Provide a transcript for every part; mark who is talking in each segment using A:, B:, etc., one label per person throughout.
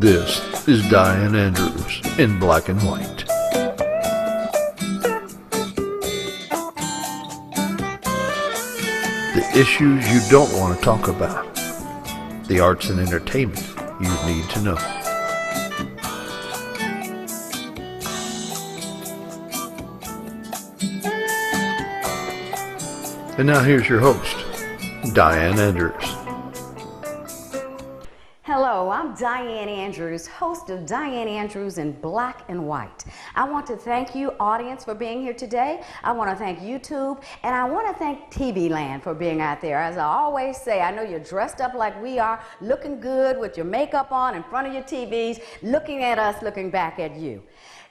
A: This is Dianne Andrews in Black and White. The issues you don't want to talk about. The arts and entertainment you need to know. And now here's your host, Dianne Andrews.
B: Hello, I'm Dianne Andrews, host of Dianne Andrews in Black and White. I want to thank you, audience, for being here today. I want to thank YouTube, and I want to thank TV Land for being out there. As I always say, I know you're dressed up like we are, looking good with your makeup on in front of your TVs, looking at us, looking back at you.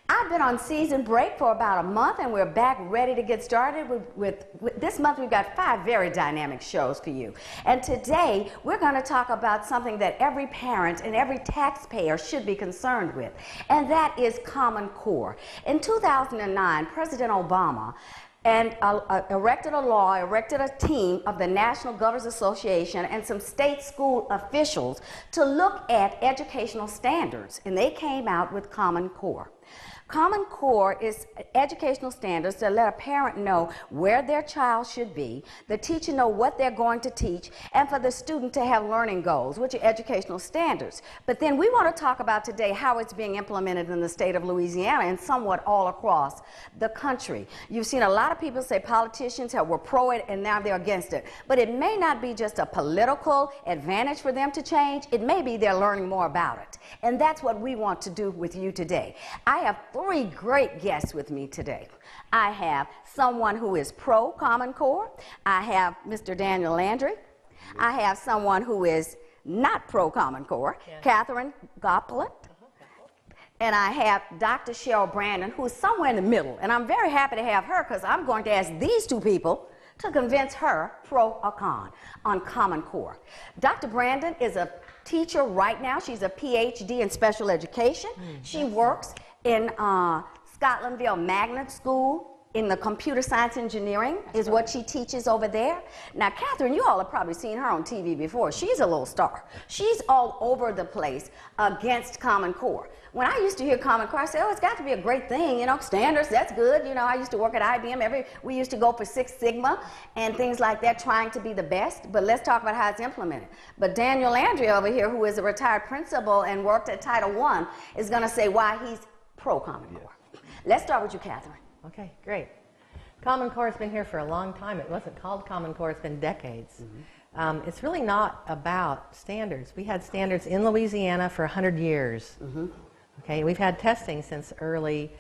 B: I've been on season break for about a month, and we're back ready to get started with this month. We've got 5 very dynamic shows for you. And today, we're going to talk about something that every parent and every taxpayer should be concerned with, and that is Common Core. In 2009, President Obama erected a team of the National Governors Association and some state school officials to look at educational standards, and they came out with Common Core. Common Core is educational standards that let a parent know where their child should be, the teacher know what they're going to teach, and for the student to have learning goals, which are educational standards. But then we want to talk about today how it's being implemented in the state of Louisiana and somewhat all across the country. You've seen a lot of people say politicians were pro it and now they're against it. But it may not be just a political advantage for them to change. It may be they're learning more about it. And that's what we want to do with you today. I have 3 great guests with me today. I have someone who is pro Common Core. I have Mr. Daniel Landry. I have someone who is not pro Common Core, Catherine Goplet. And I have Dr. Cheryl Brandon, who is somewhere in the middle. And I'm very happy to have her because I'm going to ask these 2 people to convince her pro or con on Common Core. Dr. Brandon is a teacher right now. She's a PhD in special education. She works in Scotlandville Magnet School in the computer science engineering is what she teaches over there. Now, Catherine, you all have probably seen her on TV before. She's a little star. She's all over the place against Common Core. When I used to hear Common Core, I said, oh, it's got to be a great thing, you know, standards, that's good. You know, I used to work at IBM. We used to go for 6 Sigma and things like that, trying to be the best. But let's talk about how it's implemented. But Daniel Landry over here, who is a retired principal and worked at Title I, is going to say why he's pro Common Core. Let's start with you, Catherine.
C: Okay, great. Common Core has been here for a long time. It wasn't called Common Core, it's been decades. It's really not about standards. We had standards in Louisiana for 100 years. Okay, we've had testing since early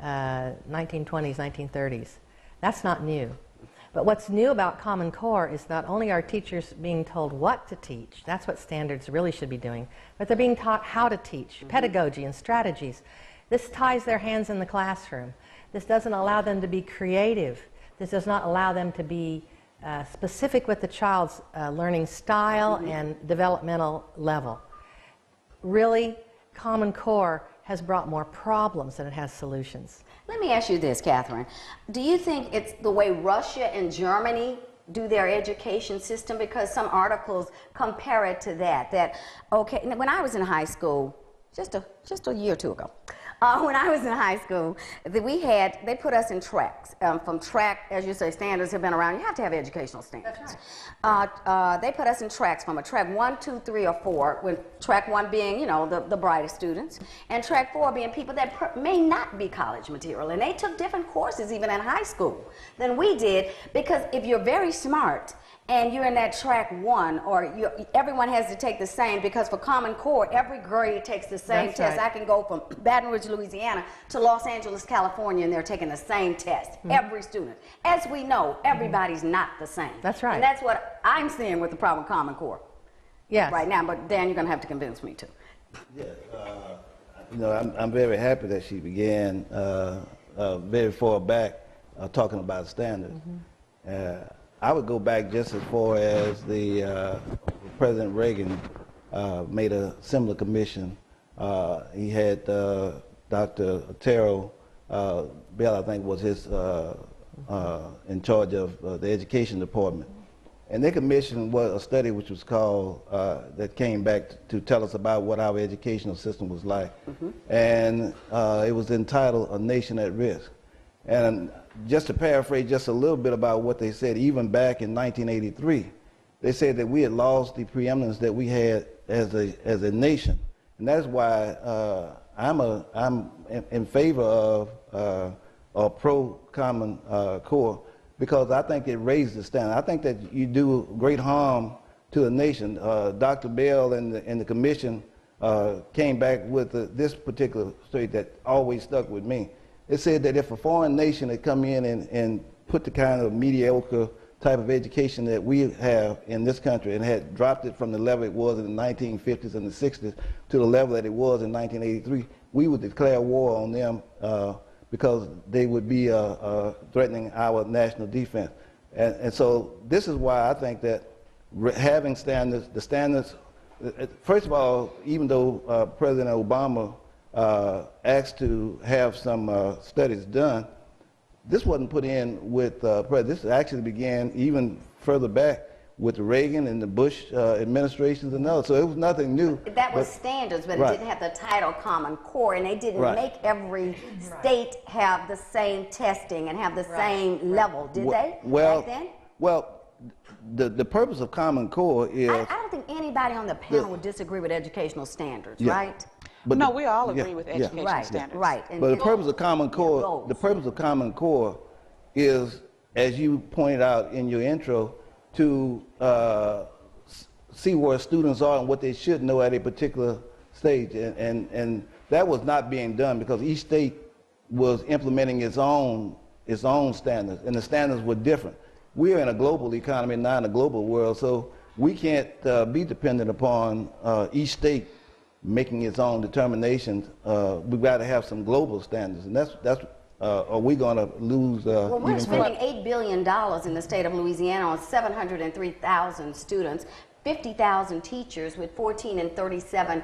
C: 1920s, 1930s. That's not new. But what's new about Common Core is not only are teachers being told what to teach, that's what standards really should be doing, but they're being taught how to teach, pedagogy and strategies. This ties their hands in the classroom. This doesn't allow them to be creative. This does not allow them to be specific with the child's learning style and developmental level. Really, Common Core has brought more problems than it has solutions.
B: Let me ask you this, Catherine. Do you think it's the way Russia and Germany do their education system? Because some articles compare it to that. Okay, when I was in high school, just a year or 2 ago, when I was in high school, they put us in tracks. From track, as you say, standards have been around. You have to have educational standards. That's right. They put us in tracks from a track 1, 2, 3, or 4, with track 1 being, you know, the brightest students, and track 4 being people that may not be college material. And they took different courses even in high school than we did, because if you're very smart, and you're in that track 1, or everyone has to take the same, because for Common Core, every grade takes the same test. Right. I can go from Baton Rouge, Louisiana to Los Angeles, California, and they're taking the same test, every student. As we know, everybody's not the same.
C: That's right.
B: And that's what I'm seeing with the problem with Common Core right now. But Dan, you're going to have to convince me too.
D: Yes, you know, I'm very happy that she began very far back talking about standards. I would go back just as far as President Reagan made a similar commission. He had Dr. Otero Bell, I think, was his in charge of the education department. and they commissioned a study which was called, that came back to tell us about what our educational system was like. And it was entitled A Nation at Risk. And just to paraphrase just a little bit about what they said, even back in 1983, they said that we had lost the preeminence that we had as a nation. And that's why I'm in favor of or pro-Common Core, because I think it raises the standard. I think that you do great harm to the nation. Dr. Bell and the commission came back with this particular statement that always stuck with me. It said that if a foreign nation had come in and put the kind of mediocre type of education that we have in this country and had dropped it from the level it was in the 1950s and the 60s to the level that it was in 1983, we would declare war on them because they would be threatening our national defense. And so this is why I think that having standards, the standards, first of all, even though President Obama asked to have some studies done, this wasn't put in with this actually began even further back with the Reagan and the Bush administrations and others. So it was nothing new.
B: That was standards, but it didn't have the title Common Core, and they didn't make every state have the same testing and have the same level, did they?
D: Well,
B: back then?
D: Well, the purpose of Common Core is...
B: I don't think anybody on the panel would disagree with educational standards, right?
E: But no, we all agree with education standards.
B: Right.
D: But the purpose of Common Core, is, as you pointed out in your intro, to see where students are and what they should know at a particular stage. And that was not being done because each state was implementing its own standards, and the standards were different. We are in a global economy, not in a global world, so we can't be dependent upon each state making its own determinations. We've got to have some global standards, and that's are we going to lose?
B: Well, we're spending $8 billion in the state of Louisiana on 703,000 students, 50,000 teachers with 14 and 37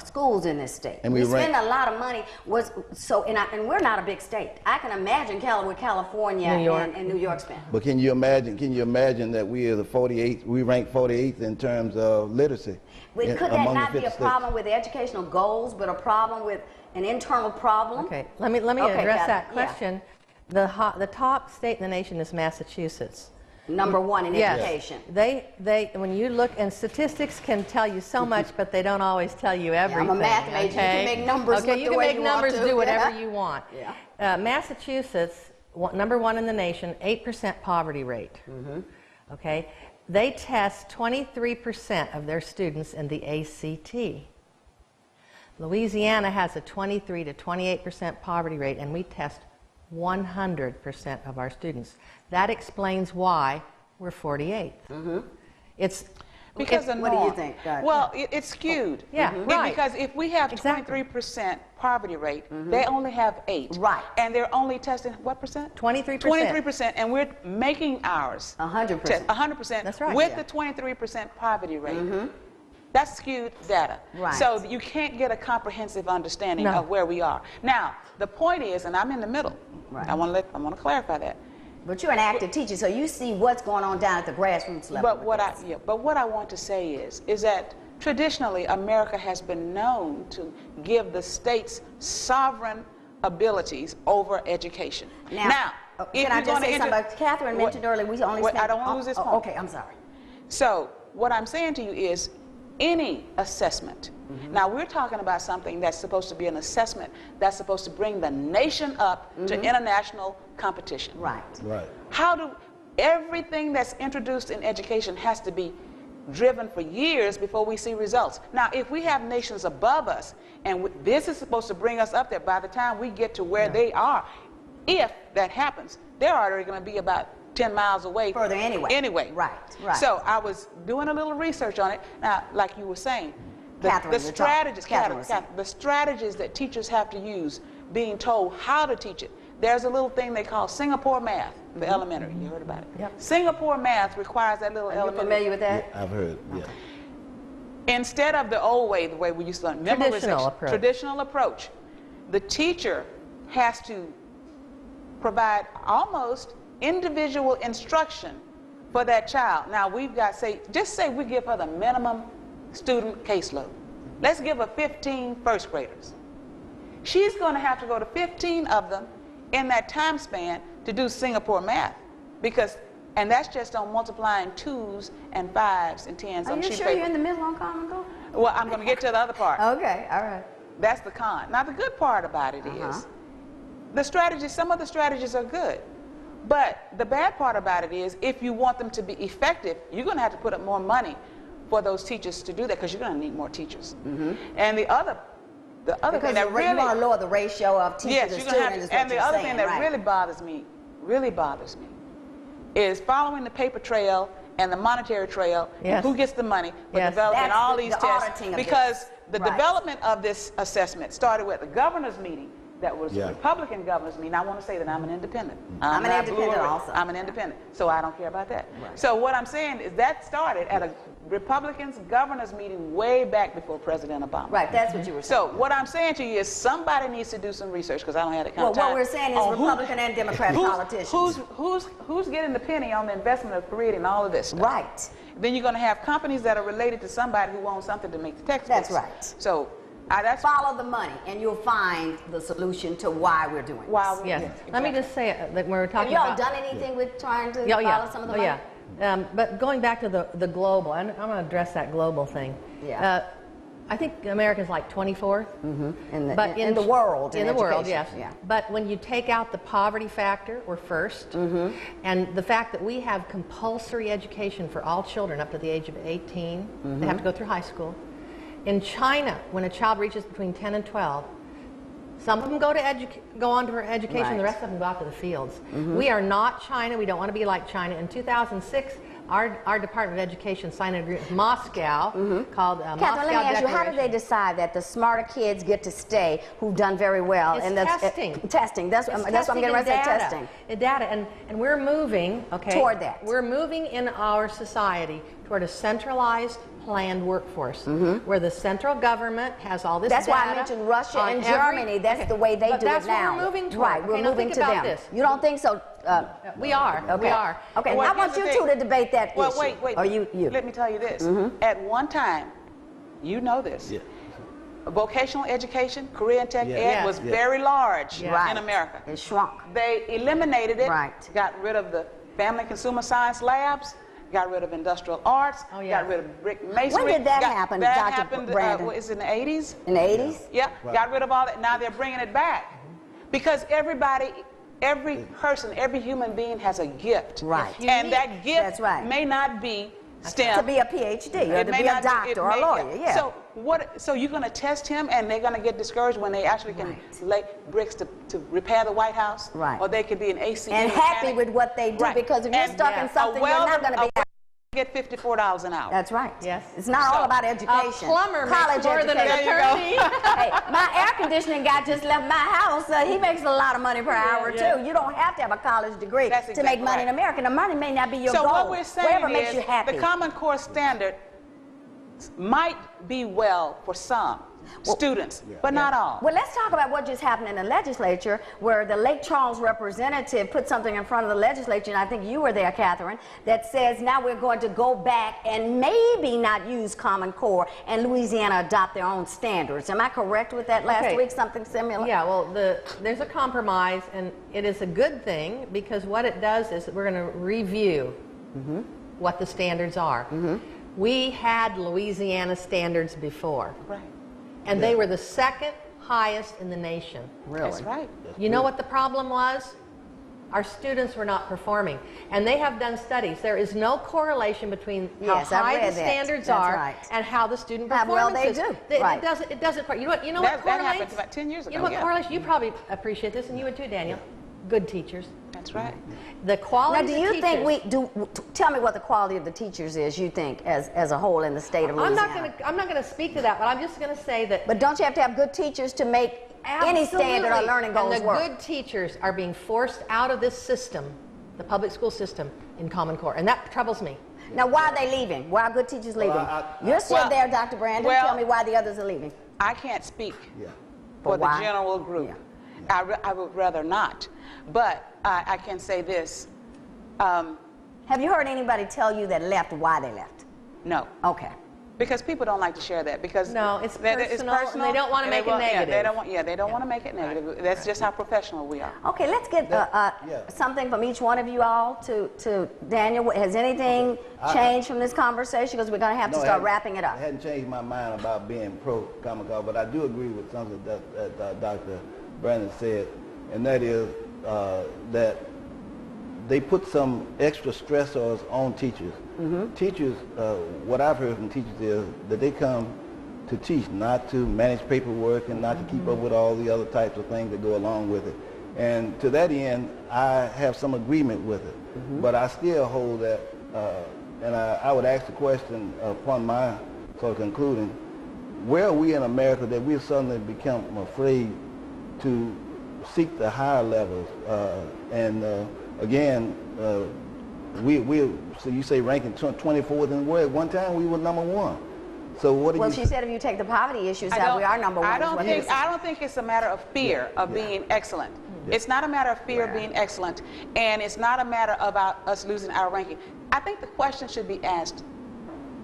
B: schools in this state.
D: And
B: we spend a lot of money. And we're not a big state. I can imagine what California and New York spend.
D: But can you imagine that we are we rank 48th in terms of literacy?
B: Could that not be a problem with educational goals, but a problem with an internal problem?
C: Okay, let me address that question. The top state in the nation is Massachusetts.
B: Number one in education.
C: They when you look, and statistics can tell you so much, but they don't always tell you everything.
B: I'm a math major.
C: Okay?
B: You can make numbers look
C: you
B: the way
C: can make
B: you
C: numbers
B: want to.
C: do whatever you want.
B: Yeah.
C: Massachusetts, number one in the nation, 8% poverty rate. Okay, they test 23% of their students in the ACT. Louisiana has a 23 to 28% poverty rate, and we test 100% of our students. That explains why we're 48th. It's
E: because
B: what do you think?
E: Well, it's skewed.
C: Right.
E: Because if we have 23% poverty rate, they only have 8.
B: Right.
E: And they're only testing what percent?
C: 23%.
E: 23%, and we're making ours
B: 100%.
E: 100%.
C: That's right.
E: With the 23% poverty rate. That's skewed data.
B: Right.
E: So you can't get a comprehensive understanding of where we are. Now, the point is, and I'm in the middle.
B: Right.
E: I want to clarify that.
B: But you're an active teacher, so you see what's going on down at the grassroots level.
E: But what I want to say is that traditionally America has been known to give the states sovereign abilities over education.
B: Now can I just say something? Catherine mentioned earlier we only spend...
E: I don't want to lose this point.
B: Okay, I'm sorry.
E: So what I'm saying to you is any assessment. Now we're talking about something that's supposed to be an assessment that's supposed to bring the nation up to international competition.
B: Right.
E: Everything that's introduced in education has to be driven for years before we see results. Now, if we have nations above us, and this is supposed to bring us up there, by the time we get to where they are, if that happens, they're already going to be about 10 miles away.
B: Further anyway. Right.
E: So I was doing a little research on it. Now, like you were saying, the strategies that teachers have to use, being told how to teach it. There's a little thing they call Singapore math for elementary. You heard about it?
C: Yep.
E: Singapore math requires that little elementary.
B: Are you familiar with that?
D: I've heard,
E: Instead of the old way, the way we used to learn, traditional approach, the teacher has to provide almost individual instruction for that child. Now we've got, just say we give her the minimum student caseload. Let's give her 15 first graders. She's going to have to go to 15 of them in that time span to do Singapore math, and that's just on multiplying 2s and 5s and 10s
B: Are
E: on
B: you
E: sheet
B: sure
E: paper.
B: you're in the middle on Common Core?
E: Well, I'm going to get to the other part.
B: Okay, all right.
E: That's the con. Now the good part about it is the strategies, some of the strategies are good. But the bad part about it is if you want them to be effective, you're going to have to put up more money for those teachers to do that, because you're going to need more teachers. And the other
B: Because
E: thing that really,
B: you want to lower the ratio of teacher
E: yes,
B: to
E: you're going to have
B: student is
E: to,
B: what
E: and the
B: you're
E: other
B: saying,
E: thing that
B: right?
E: really bothers me, is following the paper trail and the monetary trail.
C: Yes.
E: Who gets the money for
C: Yes.
E: developing
B: That's
E: all
B: the
E: these tests?
B: auditing of
E: Because
B: this.
E: the
B: Right.
E: development of this assessment started with the governor's meeting. That was
D: Yeah.
E: a Republican governor's meeting. I want to say that I'm an independent.
B: I'm an
E: not blue
B: independent
E: or red.
B: also.
E: I'm an independent, so I don't care about that. So what I'm saying is that started at a Republicans governor's meeting way back before President Obama.
B: Right, that's what you were saying.
E: So what I'm saying to you is somebody needs to do some research, because I don't have that kind
B: Well,
E: of time.
B: what we're saying is
E: on
B: Republican and Democrat politicians.
E: Who's getting the penny on the investment of creating all of this stuff?
B: Right.
E: Then you're going to have companies that are related to somebody who owns something to make the textbooks.
B: That's right.
E: So that's
B: Follow the money, and you'll find the solution to why we're doing
E: why
B: this.
E: we
C: Yes.
E: exactly.
C: Let me just say that we're
B: Have
C: talking
B: y'all
C: about.
B: done anything with trying to
C: Yeah,
B: follow some of the money?
C: yeah. But going back to the global, I'm going to address that global thing.
B: Yeah.
C: I think America's like 24th.
B: In the world,
C: In the world, yes.
B: education, yeah.
C: But when you take out the poverty factor, we're first. And the fact that we have compulsory education for all children up to the age of 18, they have to go through high school. In China, when a child reaches between 10 and 12, some of them go on to her education,
B: Right.
C: the rest of them go out to the fields. We are not China. We don't want to be like China. In 2006, our Department of Education signed an agreement with Moscow called Moscow
B: Catherine, let me ask you, how do they
C: Declaration.
B: decide that the smarter kids get to stay who've done very well?
C: It's
B: and
C: testing.
B: Testing. That's what I'm getting ready to say, testing.
C: Data. And we're moving,
B: Toward that.
C: We're moving in our society toward a centralized, planned workforce, where the central government has all this
B: That's
C: data.
B: why I mentioned Russia
C: on
B: and
C: every-
B: Germany. That's
C: okay,
B: the way they
C: but
B: do
C: that's
B: it now.
C: what we're moving toward.
B: Right, we're
C: Okay, now
B: moving
C: think
B: to
C: about
B: them.
C: this.
B: You don't think so?
C: We are.
B: Okay.
C: We are.
B: Okay,
E: Well,
B: I want
E: here's
B: you
E: the
B: two
E: thing.
B: to debate that
E: Well,
B: issue.
E: wait.
B: Or you.
E: Let me tell you this. At one time, you know this.
D: Yeah.
E: Vocational education, career and tech
D: Yeah.
E: ed
C: Yeah.
E: was
D: Yeah.
E: very large
B: Right.
E: in America.
B: It shrunk.
E: They eliminated it,
B: Right.
E: got rid of the family and consumer science labs, got rid of industrial arts,
C: Oh, yeah.
E: got rid of brick masonry.
B: When did that happen,
E: That
B: Dr.
E: happened,
B: Brandon?
E: what is it, in the 80s?
B: In the 80s?
E: Yeah,
D: Right.
E: got rid of all that. Now they're bringing it back. Because every person, every human being has a gift.
B: Right.
C: It's
E: And
C: unique.
E: that gift
B: That's right.
E: may not be STEM.
B: To be a PhD or
E: It
B: to
E: may
B: be a
E: not be-
B: doctor
E: it
B: or a
E: may-
B: lawyer, yeah.
E: So you're going to test him, and they're going to get discouraged when they actually can
B: Right.
E: lay bricks to repair the White House,
B: Right.
E: or they could be an AC
B: And happy
E: mechanic.
B: with what they do,
E: Right.
B: because if you're
E: And,
B: stuck
C: yeah,
B: in something, you're not going to be.
E: Get $54 an hour.
B: That's right.
C: Yes.
B: It's not all about
C: A
B: education.
C: plumber
B: College
C: makes more than an
B: education.
C: attorney.
B: Hey, my air conditioning guy just left my house. He makes a lot of money per hour
C: yeah.
B: too. You don't have to have a college degree
E: That's
B: to
E: exactly
B: make money in
E: right.
B: America. The money may not be your
E: So
B: goal.
E: what we're saying
B: Whatever
E: is
B: makes you happy.
E: the Common Core standard might be well for some students, but not all.
B: Well, let's talk about what just happened in the legislature, where the Lake Charles representative put something in front of the legislature, and I think you were there, Catherine, that says now we're going to go back and maybe not use Common Core and Louisiana adopt their own standards. Am I correct with that last
C: Okay.
B: week, something similar?
C: Yeah, well, there's a compromise, and it is a good thing, because what it does is that we're going to review what the standards are. We had Louisiana standards before,
E: Right.
C: and they were the second highest in the nation.
B: Really?
E: That's right.
C: You know what the problem was? Our students were not performing, and they have done studies. There is no correlation between
B: Yes,
C: how
B: I
C: high
B: read
C: the
B: that.
C: standards
B: That's
C: are
B: right.
C: and how the student
B: How well
C: performance
B: they
C: is.
B: do. Right.
C: It doesn't. You know what? You know what
E: That happened
C: correlates?
E: about 10 years
C: You
E: ago,
C: know what
E: yeah.
C: correlates? You probably appreciate this, and you would too, Daniel. Good teachers.
E: That's right.
C: The quality.
B: Now, do you think tell me what the quality of the teachers is, you think, as a whole in the state of Louisiana?
C: I'm not going to speak to that, but I'm just going to say that.
B: But don't you have to have good teachers to make any standard or
C: Absolutely.
B: learning goals
C: And the
B: work?
C: good teachers are being forced out of this system, the public school system, in Common Core, and that troubles me.
B: Now, why are they leaving? Why are good teachers leaving? You're still
E: well,
B: there, Dr. Brandon.
E: well-
B: Tell me why the others are leaving.
E: I can't speak
D: Yeah.
E: for the
B: why?
E: general group. I would rather not. But I can say this.
B: Have you heard anybody tell you that left why they left?
E: No.
B: Okay.
E: Because people don't like to share that. Because
C: No, it's personal, and they don't want to make it negative.
E: They don't want to make it negative. That's just how professional we are.
B: Okay, let's get something from each one of you all to Daniel. Has anything changed from this conversation? Because we're going to have to start wrapping it up.
D: I hadn't changed my mind about being pro-Common Core, but I do agree with something that Dr. Brandon said, and that is that they put some extra stressors on teachers. Teachers, what I've heard from teachers is that they come to teach, not to manage paperwork and not to keep up with all the other types of things that go along with it. And to that end, I have some agreement with it. But I still hold that, and I would ask the question upon my sort of concluding, where are we in America that we've suddenly become afraid to seek the higher levels? Again, so you say ranking 24th in the world. One time we were #1. So what do you?
B: Well, she said if you take the poverty issues out, we are #1.
E: I don't think it's a matter of fear of being excellent. It's not a matter of fear of being excellent, and it's not a matter about us losing our ranking. I think the question should be asked: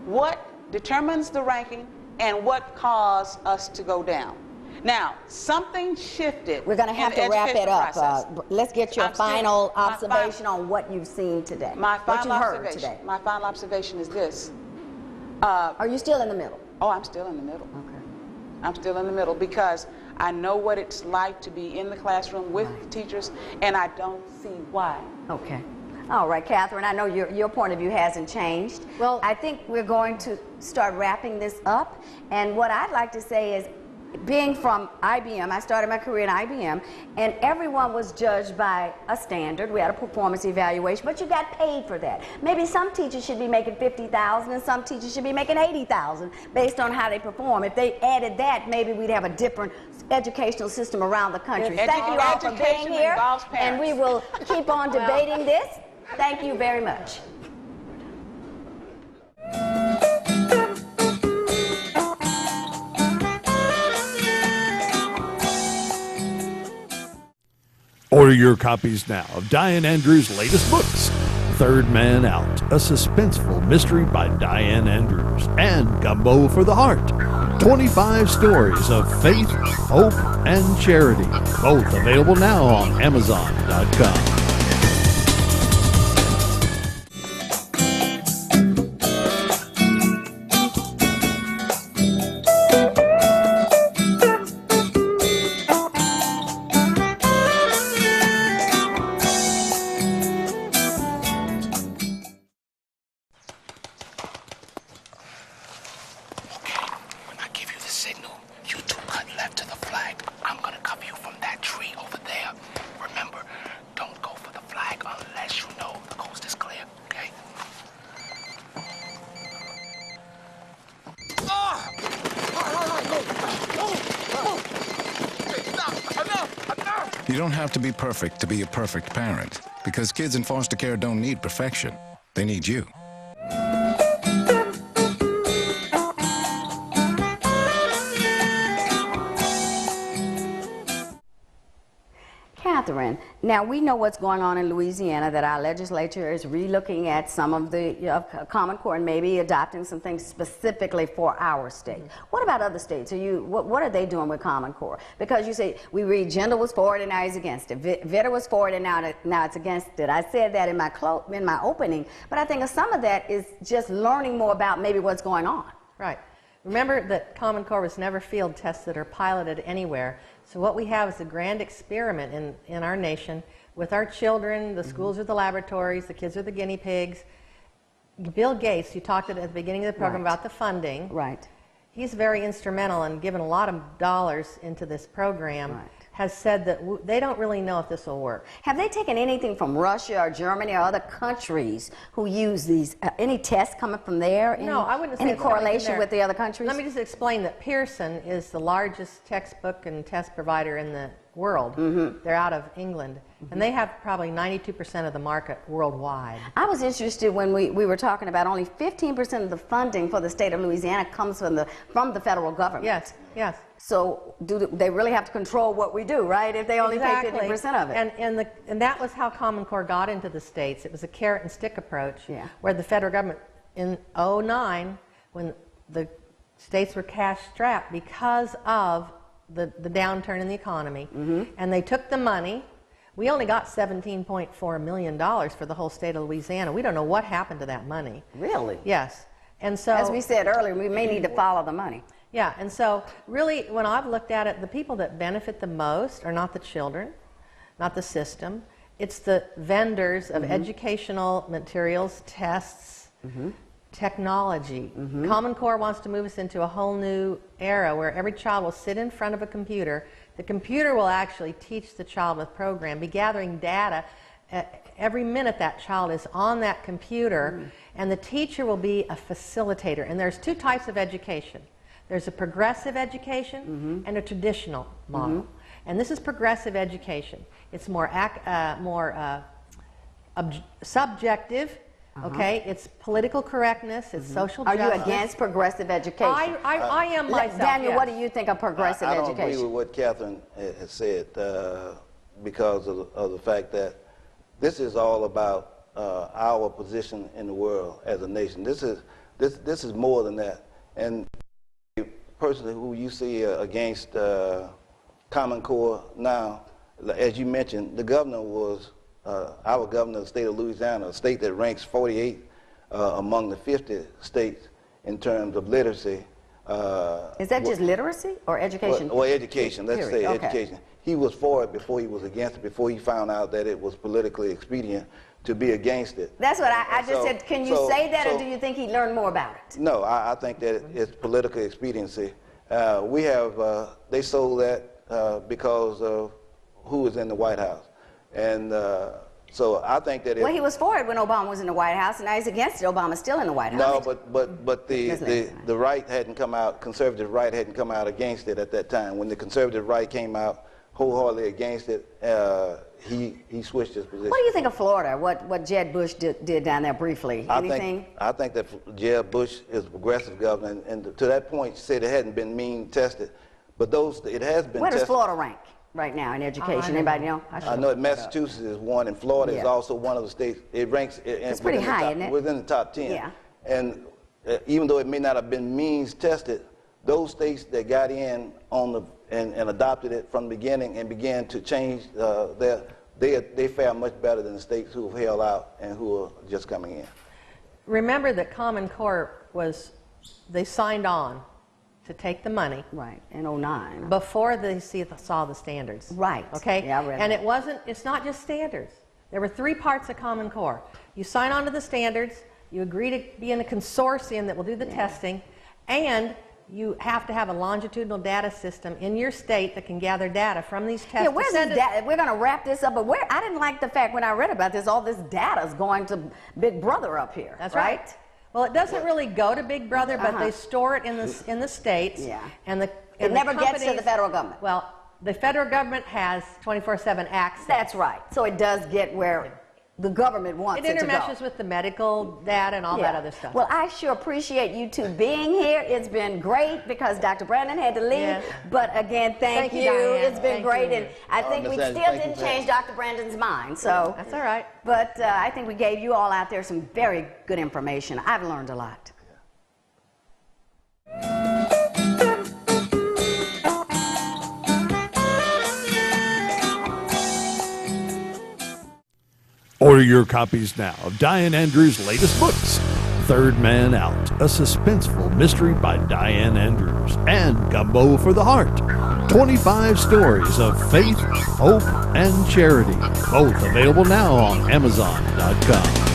E: what determines the ranking, and what caused us to go down? Now, something shifted.
B: We're going to have to wrap it up. Let's get your final observation on what you've seen today. What you heard today.
E: My final observation is this.
B: Are you still in the middle?
E: Oh, I'm still in the middle.
B: Okay.
E: I'm still in the middle because I know what it's like to be in the classroom with teachers, and I don't see why.
B: Okay. All right, Catherine, I know your point of view hasn't changed. Well, I think we're going to start wrapping this up, and what I'd like to say is, being from IBM, I started my career in IBM, and everyone was judged by a standard. We had a performance evaluation, but you got paid for that. Maybe some teachers should be making $50,000 and some teachers should be making $80,000 based on how they perform. If they added that, maybe we'd have a different educational system around the country. Thank you all for being here, and we will keep on debating this. Thank you very much.
A: Order your copies now of Dianne Andrews' latest books, Third Man Out, a suspenseful mystery by Dianne Andrews, and Gumbo for the Heart, 25 stories of faith, hope, and charity, both available now on Amazon.com.
F: You don't have to be perfect to be a perfect parent, because kids in foster care don't need perfection. They need you.
B: Catherine, now we know what's going on in Louisiana, that our legislature is relooking at some of the Common Core and maybe adopting some things specifically for our state. What about other states? What are they doing with Common Core? Because you say, we read Gender was for it and now he's against it. Vitter was for it and now it's against it. I said that in my opening, but I think some of that is just learning more about maybe what's going on.
C: Right. Remember that Common Core was never field tested or piloted anywhere. So what we have is a grand experiment in our nation with our children. The schools are the laboratories, the kids are the guinea pigs. Bill Gates, you talked at the beginning of the program about the funding.
B: Right.
C: He's very instrumental and given a lot of dollars into this program. Right. Has said that they don't really know if this will work.
B: Have they taken anything from Russia or Germany or other countries who use these? Any tests coming from there?
C: No, I wouldn't say
B: any correlation with the other countries?
C: Let me just explain that Pearson is the largest textbook and test provider in the world. They're out of England, and they have probably 92% of the market worldwide.
B: I was interested when we were talking about only 15% of the funding for the state of Louisiana comes from the federal government.
C: Yes, yes.
B: So do they really have to control what we do, right? If they only pay 50% of it.
C: And that was how Common Core got into the states. It was a carrot and stick approach, where the federal government in '09, when the states were cash strapped because of the downturn in the economy, and they took the money. We only got $17.4 million for the whole state of Louisiana. We don't know what happened to that money.
B: Really?
C: Yes. And so,
B: as we said earlier, we may need to follow the money.
C: Yeah, and so really, when I've looked at it, the people that benefit the most are not the children, not the system. It's the vendors of educational materials, tests, technology. Common Core wants to move us into a whole new era where every child will sit in front of a computer. The computer will actually teach the child the program, be gathering data. Every minute that child is on that computer, and the teacher will be a facilitator. And there's two types of education. There's a progressive education and a traditional model. And this is progressive education. It's more subjective. Okay, it's political correctness, it's social justice.
B: Are you against progressive education?
C: I am myself,
B: Daniel,
C: yes.
B: what do you think of progressive
D: I don't
B: education?
D: agree with what Catherine has said because of the fact that this is all about our position in the world as a nation. This is more than that. And the person who you see against Common Core now, as you mentioned, the governor was our governor of the state of Louisiana, a state that ranks 48 among the 50 states in terms of literacy.
B: Is that just literacy or education?
D: Well, education. Let's say
B: Okay.
D: education. He was for it before he was against it, before he found out that it was politically expedient to be against it.
B: That's what I just said. Can you say that, or do you think he learned more about it?
D: No, I think that it's political expediency. They sold that because of who was in the White House. And so I think that
B: Well, he was for it when Obama was in the White House, and now he's against it. Obama's still in the White House.
D: No, but the right hadn't come out, conservative right hadn't come out against it at that time. When the conservative right came out wholeheartedly against it, he switched his position.
B: What do you think of Florida? What Jeb Bush did down there briefly? Anything?
D: I think that Jeb Bush is a progressive governor, and to that point, you said it hadn't been mean tested, but it has been tested.
B: Where does Florida rank right now in education? Anybody know?
D: I know that Massachusetts is one, and Florida is also one of the states. It ranks.
B: It's pretty high, isn't it?
D: Within the top 10.
B: Yeah.
D: And even though it may not have been means tested, those states that got in on and adopted it from the beginning and began to change they fare much better than the states who have held out and who are just coming in.
C: Remember that Common Core they signed on to take the money.
B: Right, in '09.
C: Before they saw the standards.
B: Right.
C: Okay?
B: Yeah, I read
C: and
B: that.
C: it's not just standards. There were three parts of Common Core. You sign on to the standards, you agree to be in a consortium that will do the testing, and you have to have a longitudinal data system in your state that can gather data from these tests.
B: Yeah, where's this data? We're going to wrap this up, but I didn't like the fact when I read about this, all this data is going to Big Brother up here.
C: That's right. Well, it doesn't really go to Big Brother, but they store it in the states.
B: Yeah.
C: And
B: it never gets to the federal government.
C: Well, the federal government has 24/7 access.
B: That's right. So it does get where the government wants it to go.
C: It intermeshes with the medical data and all that other stuff.
B: Well, I sure appreciate you two being here. It's been great because Dr. Brandon had to leave.
C: Yes.
B: But again, thank you.
C: Dianne.
B: It's been great. And I think we still didn't change Dr. Brandon's mind. So
C: that's all right.
B: But I think we gave you all out there some very good information. I've learned a lot.
A: Order your copies now of Dianne Andrews' latest books, Third Man Out, a suspenseful mystery by Dianne Andrews, and Gumbo for the Heart, 25 stories of faith, hope, and charity, both available now on Amazon.com.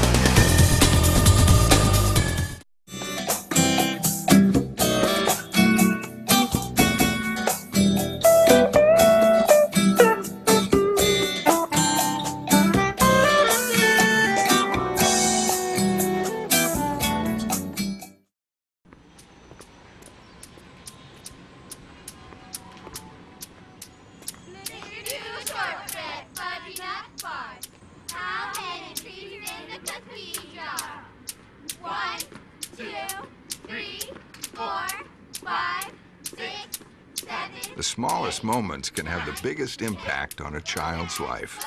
G: Mr. Two Short Bread, Fudgy Nut Bars. How many trees in the The smallest moments can have the biggest impact on a child's life.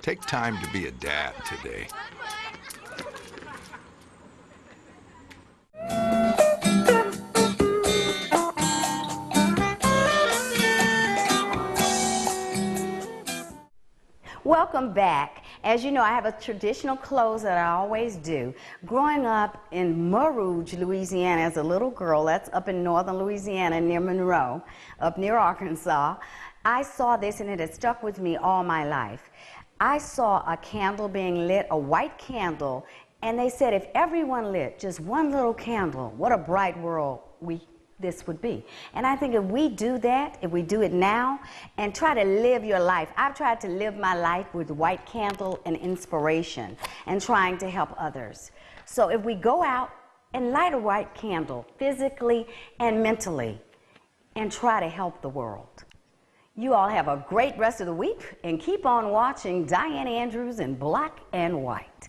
G: Take time to be a dad today.
B: Welcome back. As you know, I have a traditional close that I always do. Growing up in Montrouge, Louisiana, as a little girl, that's up in northern Louisiana near Monroe, up near Arkansas, I saw this and it has stuck with me all my life. I saw a candle being lit, a white candle, and they said if everyone lit just one little candle, what a bright world this would be. And I think if we do that, if we do it now, and try to live your life. I've tried to live my life with white candle and inspiration and trying to help others. So if we go out and light a white candle physically and mentally and try to help the world. You all have a great rest of the week and keep on watching Dianne Andrews in Black and White.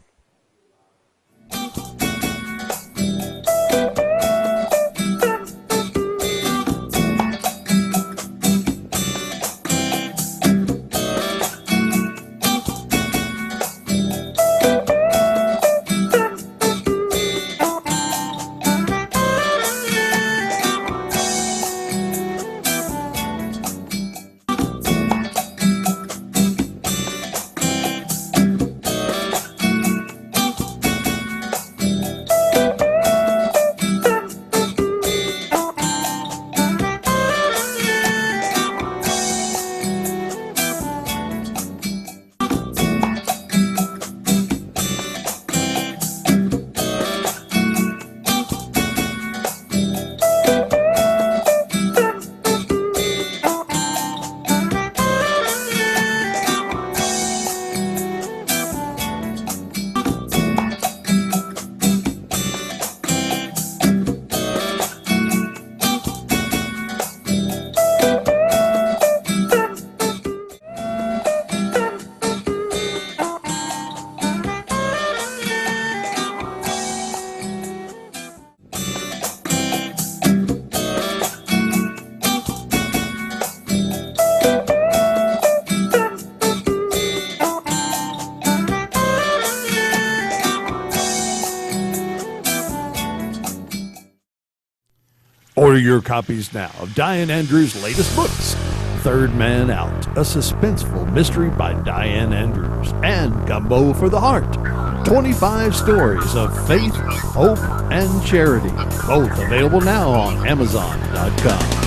A: Order your copies now of Dianne Andrews' latest books, Third Man Out, a suspenseful mystery by Dianne Andrews, and Gumbo for the Heart, 25 stories of faith, hope, and charity, both available now on Amazon.com.